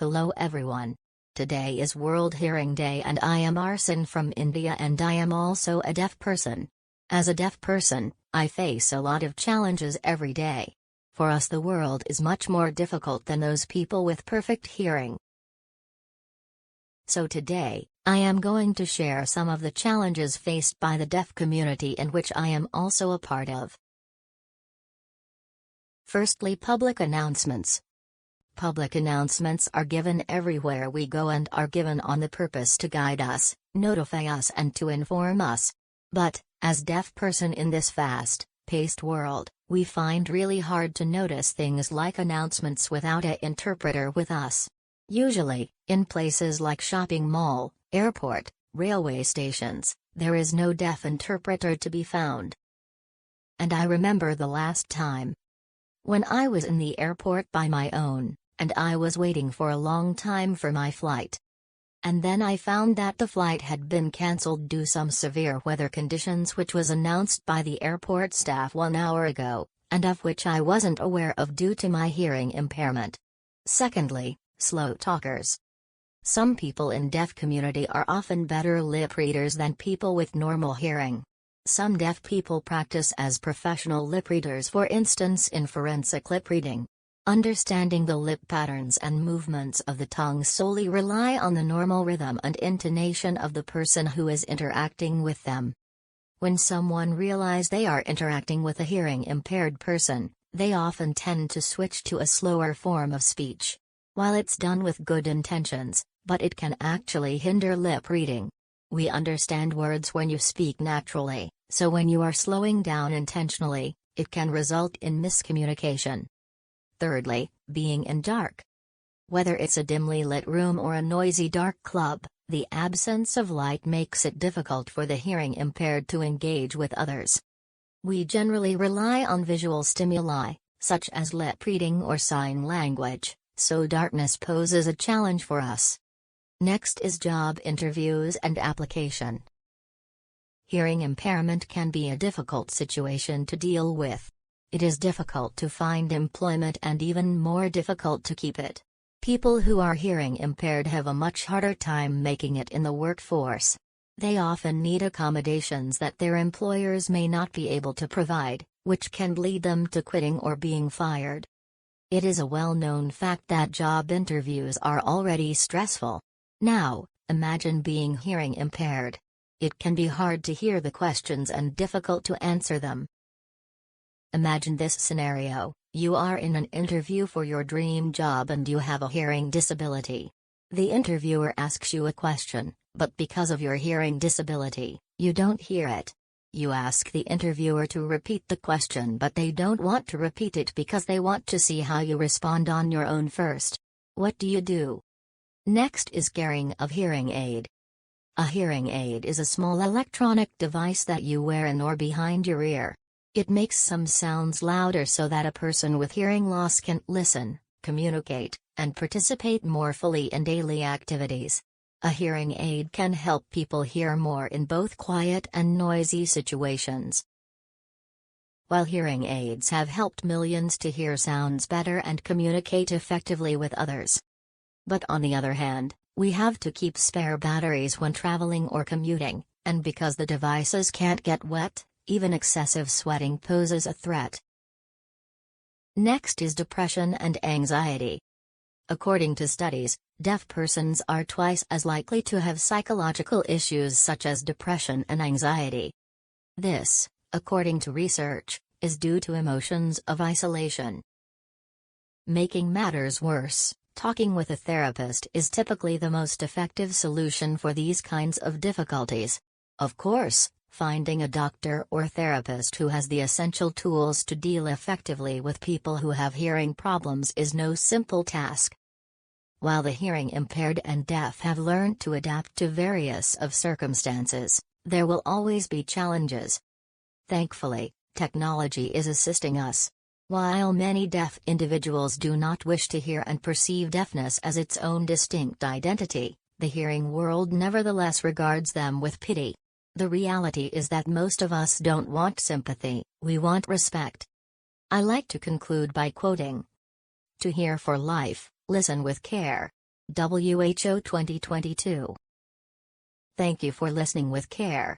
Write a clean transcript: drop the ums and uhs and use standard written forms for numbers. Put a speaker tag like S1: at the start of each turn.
S1: Hello everyone. Today is World Hearing Day and I am Arson from India and I am also a deaf person. As a deaf person, I face a lot of challenges every day. For us the world is much more difficult than those people with perfect hearing. So today, I am going to share some of the challenges faced by the deaf community in which I am also a part of. Firstly, public announcements. Public announcements are given everywhere we go and are given on the purpose to guide us, notify us and to inform us. But, as deaf person in this fast-paced world, we find really hard to notice things like announcements without an interpreter with us. Usually, in places like shopping mall, airport, railway stations, there is no deaf interpreter to be found. And I remember the last time when I was in the airport by my own, and I was waiting for a long time for my flight. And then I found that the flight had been cancelled due to some severe weather conditions which was announced by the airport staff 1 hour ago, and of which I wasn't aware of due to my hearing impairment. Secondly, slow talkers. Some people in deaf community are often better lip readers than people with normal hearing. Some deaf people practice as professional lip readers, for instance in forensic lip reading. Understanding the lip patterns and movements of the tongue solely rely on the normal rhythm and intonation of the person who is interacting with them. When someone realizes they are interacting with a hearing-impaired person, they often tend to switch to a slower form of speech. While it's done with good intentions, but it can actually hinder lip reading. We understand words when you speak naturally, so when you are slowing down intentionally, it can result in miscommunication. Thirdly, being in dark. Whether it's a dimly lit room or a noisy dark club, the absence of light makes it difficult for the hearing impaired to engage with others. We generally rely on visual stimuli, such as lip reading or sign language, so darkness poses a challenge for us. Next is job interviews and application. Hearing impairment can be a difficult situation to deal with. It is difficult to find employment and even more difficult to keep it. People who are hearing impaired have a much harder time making it in the workforce. They often need accommodations that their employers may not be able to provide, which can lead them to quitting or being fired. It is a well-known fact that job interviews are already stressful. Now, imagine being hearing impaired. It can be hard to hear the questions and difficult to answer them. Imagine this scenario: you are in an interview for your dream job and you have a hearing disability. The interviewer asks you a question, but because of your hearing disability, you don't hear it. You ask the interviewer to repeat the question, but they don't want to repeat it because they want to see how you respond on your own first. What do you do? Next is carrying of hearing aid. A hearing aid is a small electronic device that you wear in or behind your ear. It makes some sounds louder so that a person with hearing loss can listen, communicate, and participate more fully in daily activities. A hearing aid can help people hear more in both quiet and noisy situations. While hearing aids have helped millions to hear sounds better and communicate effectively with others. But on the other hand, we have to keep spare batteries when traveling or commuting, and because the devices can't get wet, even excessive sweating poses a threat. Next is depression and anxiety. According to studies, deaf persons are twice as likely to have psychological issues such as depression and anxiety. This, according to research, is due to emotions of isolation. Making matters worse, talking with a therapist is typically the most effective solution for these kinds of difficulties. Of course, finding a doctor or therapist who has the essential tools to deal effectively with people who have hearing problems is no simple task. While the hearing impaired and deaf have learned to adapt to various of circumstances, there will always be challenges. Thankfully, technology is assisting us. While many deaf individuals do not wish to hear and perceive deafness as its own distinct identity, the hearing world nevertheless regards them with pity. The reality is that most of us don't want sympathy, we want respect. I like to conclude by quoting, "To hear for life, listen with care. WHO 2022. Thank you for listening with care.